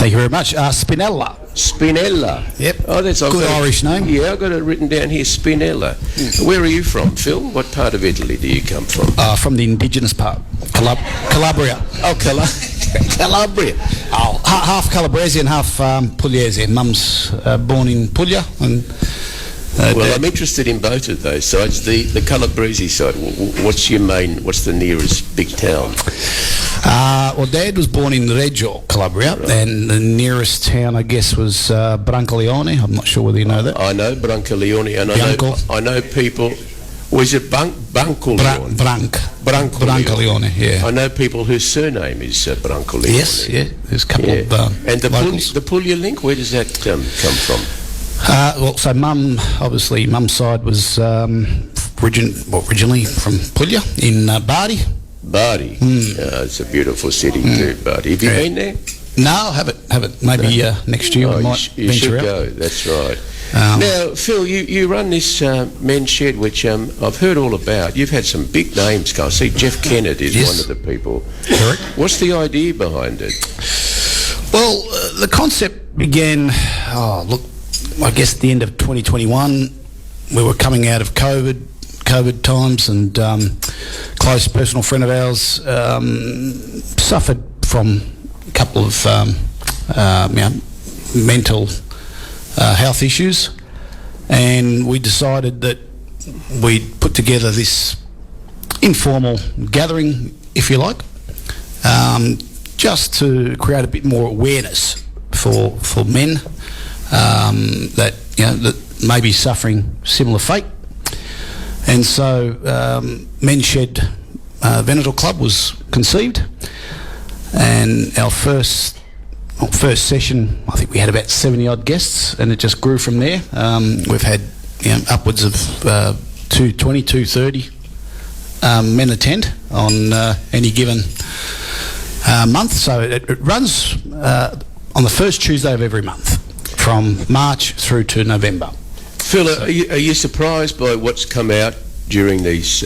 Thank you very much. Spinella. Spinella. Yep. Oh, that's good Irish name. Yeah, I've got it written down here, Spinella. Where are you from, Phil? What part of Italy do you come from? From the indigenous part, Calabria. Oh, Calabria. Oh, half Calabrese and half Pugliese. Mum's born in Puglia, and well, I'm interested in both of those sides. The Calabrese side. What's the nearest big town? Well, Dad was born in Reggio, Calabria, right. And the nearest town, I guess, was Brancaleone. I'm not sure whether you know that. I know Brancaleone, and I know people. Was it Brancaleone? Brancaleone, yeah. I know people whose surname is Brancaleone. Yes, yeah. There's a couple of and locals. the Puglia link, where does that come from? Well, so Mum's side was originally from Puglia in Bari. Bari. It's a beautiful city too, Bari. Have you been there? No, haven't. Maybe next year we might you venture should out. go, that's right. Now, Phil, you run this men's shed, which I've heard all about. You've had some big names come. I see Jeff Kennett is one of the people. Correct. What's the idea behind it? Well, the concept began, I guess at the end of 2021. We were coming out of COVID times, and close personal friend of ours suffered from a couple of mental health issues, and we decided that we'd put together this informal gathering, if you like, just to create a bit more awareness for men that may be suffering similar fate. And so Men's Shed Venator Club was conceived, and our first session, I think we had about 70 odd guests, and it just grew from there. We've had upwards of 220, 230 men attend on any given month. So it runs on the first Tuesday of every month from March through to November. Phil, are you surprised by what's come out during these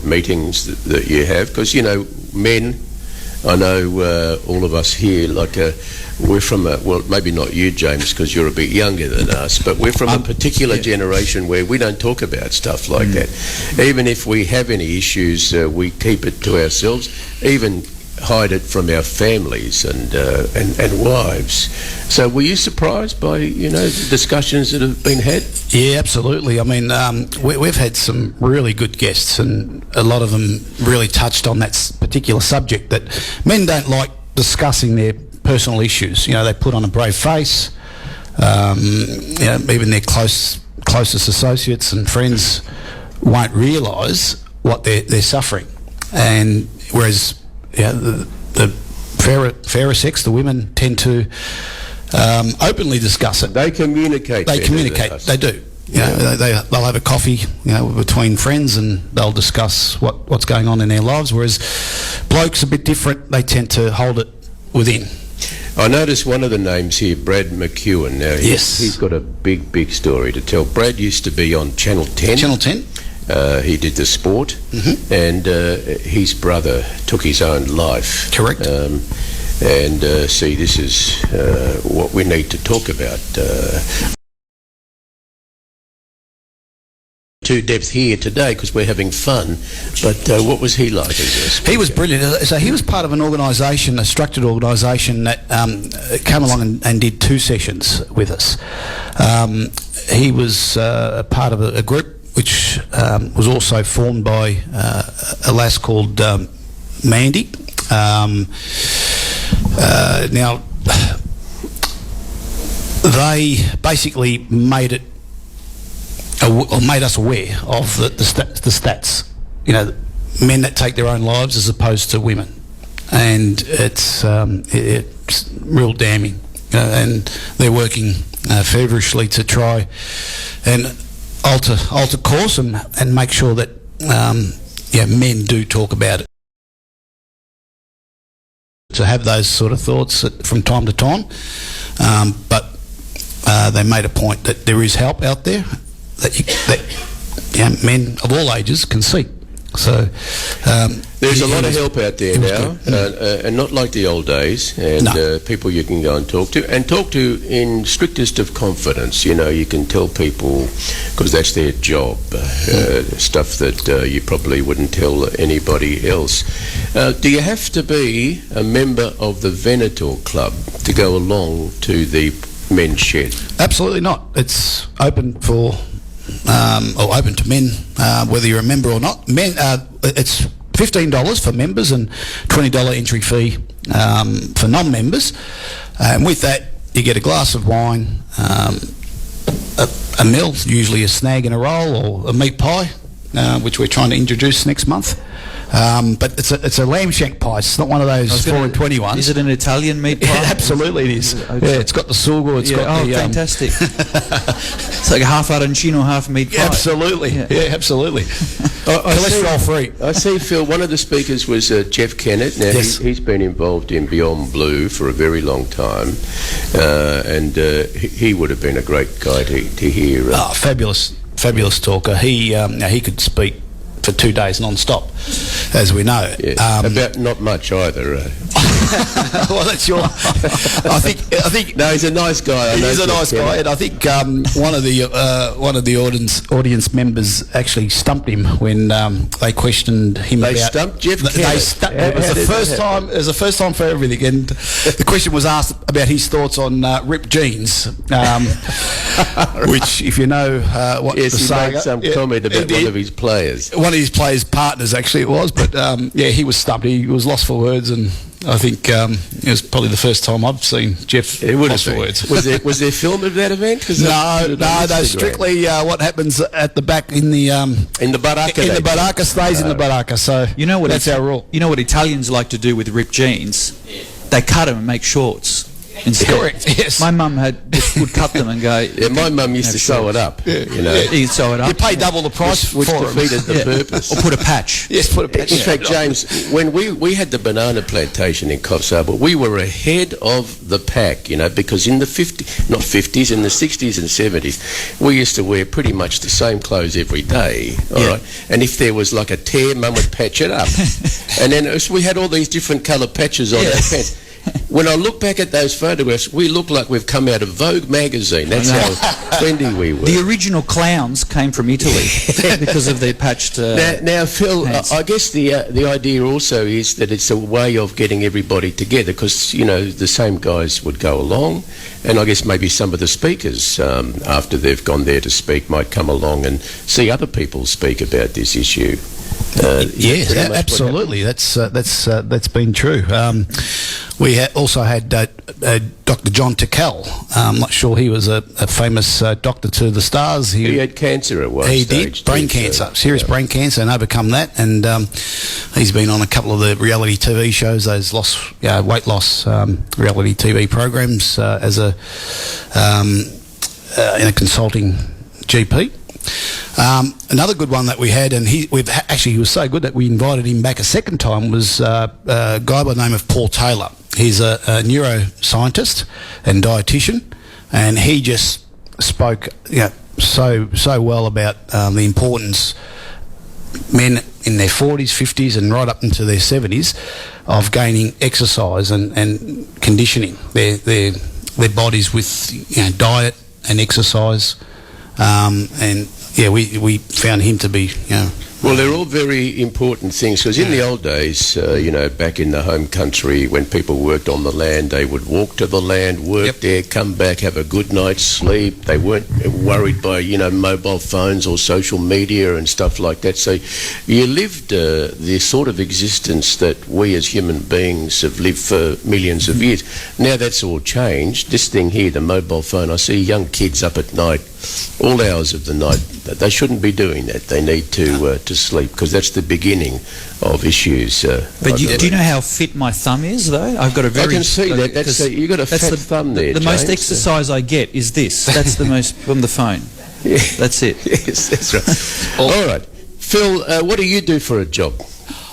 meetings that you have? Because, men, I know all of us here, we're from well, maybe not you, James, because you're a bit younger than us, but we're from a particular generation where we don't talk about stuff like that. Even if we have any issues, we keep it to ourselves, even hide it from our families and wives. So were you surprised by the discussions that have been had? Yeah, absolutely. I mean, we've had some really good guests, and a lot of them really touched on that particular subject, that men don't like discussing their personal issues. They put on a brave face. Even their closest associates and friends won't realise what they're suffering, and whereas the fairer sex, the women, tend to openly discuss it. They communicate. They do. They'll have a coffee, between friends, and they'll discuss what's going on in their lives. Whereas blokes are a bit different. They tend to hold it within. I noticed one of the names here, Brad McEwen. Now, he's got a big story to tell. Brad used to be on Channel 10. Channel 10. He did the sport, and his brother took his own life. Correct. See, this is what we need to talk about. To depth here today because we're having fun, but what was he like as a speaker? He was brilliant. So he was part of an organisation, a structured organisation that came along and did 2 sessions with us. He was a part of a group which was also formed by a lass called Mandy. Now, they basically made us aware of the stats. Men that take their own lives as opposed to women, and it's real damning. And they're working feverishly to try and alter course and make sure that men do talk about it. To have those sort of thoughts from time to time, but they made a point that there is help out there that men of all ages can seek. So there's a lot of help out there now, and not like the old days, and people you can go and talk to in strictest of confidence. You know, you can tell people, because that's their job, stuff that you probably wouldn't tell anybody else. Do you have to be a member of the Venator Club to go along to the men's shed? Absolutely not. It's open for or open to men, whether you're a member or not. Men, it's $15 for members and $20 entry fee for non-members. And with that, you get a glass of wine, a meal, usually a snag and a roll or a meat pie, which we're trying to introduce next month. But it's a lamb shank pie. It's not one of those 4 and 20 ones. Is it an Italian meat pie? Absolutely it is. Okay. Yeah, it's got the sugo. It's got the... fantastic. It's like a half arancino, half meat pie. Absolutely. Yeah, absolutely. Cholesterol free. I see, Phil, one of the speakers was Jeff Kennett. Now, yes. he's been involved in Beyond Blue for a very long time, and he would have been a great guy to hear. Fabulous talker. He could speak for 2 days non-stop, as we know. Yeah. About not much either. Well, that's your... I think. No, he's a nice guy. He's a nice guy, and I think one of the audience members actually stumped him when they questioned him. They stumped Jeff Kennett. It was the first time. It was the first time for everything, and the question was asked about his thoughts on ripped jeans, which, if you know what the saga, he made some comment about one of his players. One of his players' partners, actually, it was, but he was stumped. He was lost for words, and I think it was probably the first time I've seen Jeff lost for words. Was there film of that event? No, strictly what happens at the back in the baraka. In the baraka stays in the baraka. So you know what? That's our rule. You know what Italians like to do with ripped jeans? They cut them and make shorts. Correct. Yes. My mum would cut them and go. Yeah, my mum used to sew it up. Yeah. You know, you sew it up. You pay double the price, which for defeated the purpose. Or put a patch. Yes, put a patch. In fact, James, when we had the banana plantation in Coffs Harbour, we were ahead of the pack, you know, because in the 50s, in the 60s and 70s, we used to wear pretty much the same clothes every day, all right? And if there was like a tear, Mum would patch it up. And then we had all these different coloured patches on our pants. When I look back at those photographs, we look like we've come out of Vogue magazine. That's how trendy we were. The original clowns came from Italy because of their patched now, Phil, pants. I guess the idea also is that it's a way of getting everybody together, because, you know, the same guys would go along, and I guess maybe some of the speakers, after they've gone there to speak, might come along and see other people speak about this issue. Yes, absolutely. That's been true. We also had Dr. John Tickell. I'm not sure he was a famous doctor to the stars. He had cancer at one stage. He did, brain cancer, serious brain cancer, and overcome that. And he's been on a couple of the reality TV shows, those weight loss reality TV programs as in a consulting GP. Another good one that we had, and he was so good that we invited him back a second time, was a guy by the name of Paul Taylor. He's a neuroscientist and dietitian, and he just spoke so well about the importance, men in their 40s, 50s and right up into their 70s, of gaining exercise and conditioning their bodies with diet and exercise. We found him to be, Well, they're all very important things, because in the old days, back in the home country, when people worked on the land, they would walk to the land, work there, come back, have a good night's sleep. They weren't worried by, mobile phones or social media and stuff like that. So you lived the sort of existence that we as human beings have lived for millions of years. Now that's all changed. This thing here, the mobile phone, I see young kids up at night, all hours of the night. They shouldn't be doing that. They need to sleep, because that's the beginning of issues. But do you know how fit my thumb is, though? I've got a very... I can see that. You've got a fat thumb there, The James. most exercise I get is this. That's the most from the phone. Yeah. That's it. Yes, that's right. All right. Phil, what do you do for a job?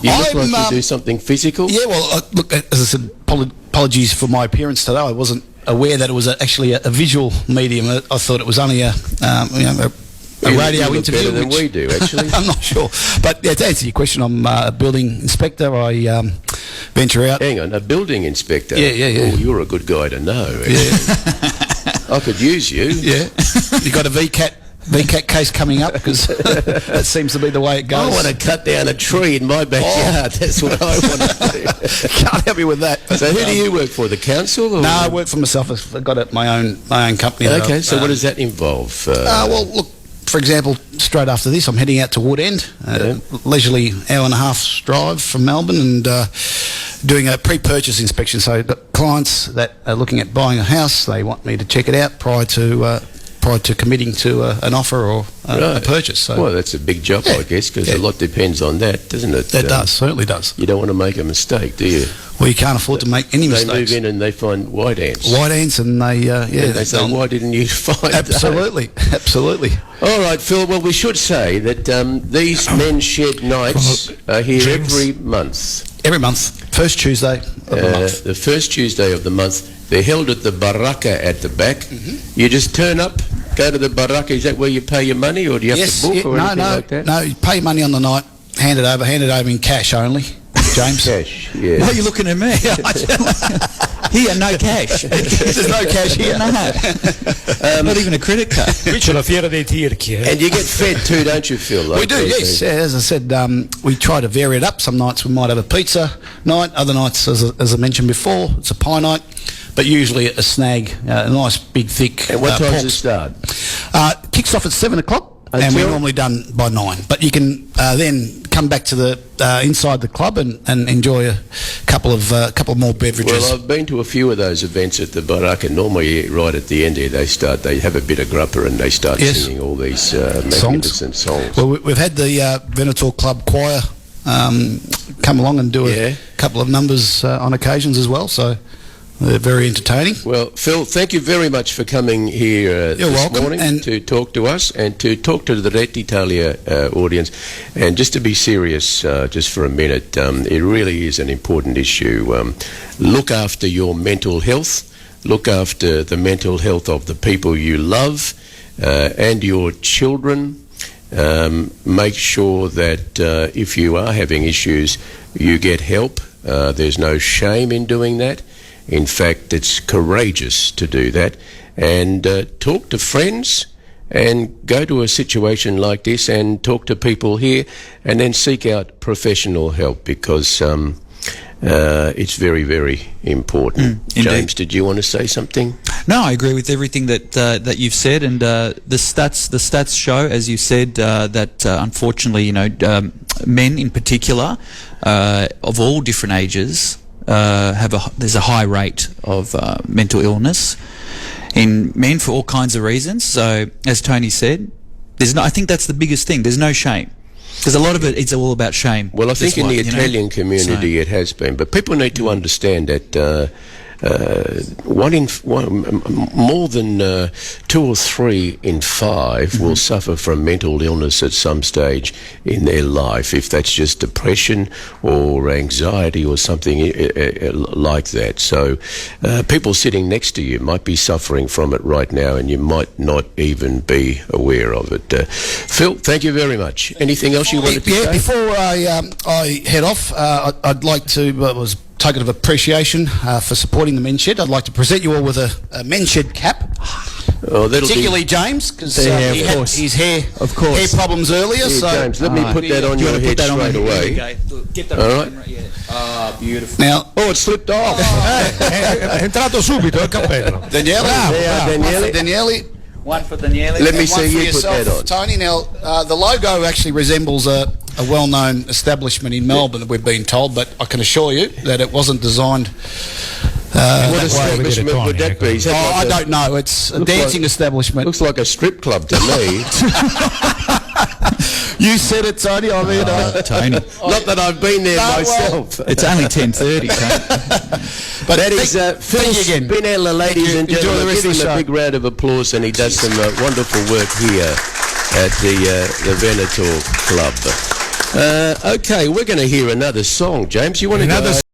You look like you do something physical. Yeah, well, look, as I said, apologies for my appearance today. I wasn't aware that it was actually a visual medium. I thought it was only a You radio look interview. better than we do, actually. I'm not sure. But yeah, to answer your question, I'm a building inspector. I venture out. Hang on, a building inspector? Yeah. Oh, you're a good guy to know, actually. Yeah. I could use you. Yeah. You got a VCAT case coming up, because that seems to be the way it goes. I want to cut down a tree in my backyard. That's what I want to do. Can't help you with that. So who do you work for, the council? Or? No, I work for myself. I've got my own company. Okay, so what does that involve? Well, look, for example, straight after this, I'm heading out to Wood End, leisurely hour and a half drive from Melbourne, and doing a pre-purchase inspection. So the clients that are looking at buying a house, they want me to check it out prior to committing to an offer or a purchase. So, well, that's a big job, I guess, because a lot depends on that, doesn't it? That does, certainly does. You don't want to make a mistake, do you? Well, you can't afford to make any mistakes. They move in and they find white ants. White ants, and they, they say, why didn't you find Absolutely, absolutely. All right, Phil, well, we should say that these Men's Shed nights are here every month. Every month, first Tuesday of the month. The first Tuesday of the month. They're held at the baraka at the back. You just turn up, go to the baraka. Is that where you pay your money, or do you have to book or anything like that? No, you pay money on the night, hand it over in cash only, James. Cash, yeah. Why are you looking at me? Here, no cash. There's no cash here. No. Not even a credit card. Qui c'è la fiera dei tirchi, eh? And you get fed too, don't you, Phil? Like We do, yes. As I said, we try to vary it up. Some nights we might have a pizza night. Other nights, as I mentioned before, it's a pie night. But usually a snag, a nice big thick. And what time pork. does it start? Kicks off at 7 o'clock. And Until? we're normally done by 9. But you can then come back to the inside the club and enjoy a couple of more beverages. Well, I've been to a few of those events at the Baraka. Normally, right at the end here, they have a bit of grappa and they start singing all these magnificent songs. Well, we've had the Venator Club Choir come along and do a couple of numbers on occasions as well, so they're very entertaining. Well, Phil, thank you very much for coming here this morning to talk to us and to talk to the Rete Italia audience. And just to be serious just for a minute, it really is an important issue. Look after your mental health. Look after the mental health of the people you love and your children. Make sure that if you are having issues, you get help. There's no shame in doing that. In fact, it's courageous to do that, and talk to friends and go to a situation like this and talk to people here, and then seek out professional help, because it's very, very important. James, did you want to say something? No, I agree with everything that you've said, and the stats show, as you said, that unfortunately, men in particular, of all different ages, there's a high rate of mental illness in men for all kinds of reasons. So, as Tony said, I think that's the biggest thing. There's no shame, because a lot of it's all about shame. Well, I think in the Italian community it has been, but people need to understand that more than 2 or 3 in 5 will suffer from mental illness at some stage in their life, if that's just depression or anxiety or something like that. So people sitting next to you might be suffering from it right now, and you might not even be aware of it. Phil, thank you very much. Anything else you wanted to say? Before I head off, I'd like to... token of appreciation for supporting the Men's Shed, I'd like to present you all with a Men's Shed cap. Oh, particularly James, because he had his hair problems earlier. Yeah, so James, let me put that on your head straight away. Get that all right. Ah, beautiful. Now, it slipped off. È entrato subito il cappello. Daniele. One for Daniele. Let me see you put that on. Tony, now the logo actually resembles a well-known establishment in Melbourne, we've been told, but I can assure you that it wasn't designed what establishment would that be? I don't know. It's a dancing establishment. Looks like a strip club to me. You said it, Tony. I mean, Tony. Not that I've been there myself. It's only 10:30, Tony. But that is Phil Spinella, ladies and gentlemen. Give him a big round of applause, and he does some wonderful work here at the Venator Club. Okay, we're going to hear another song, James. You want to go?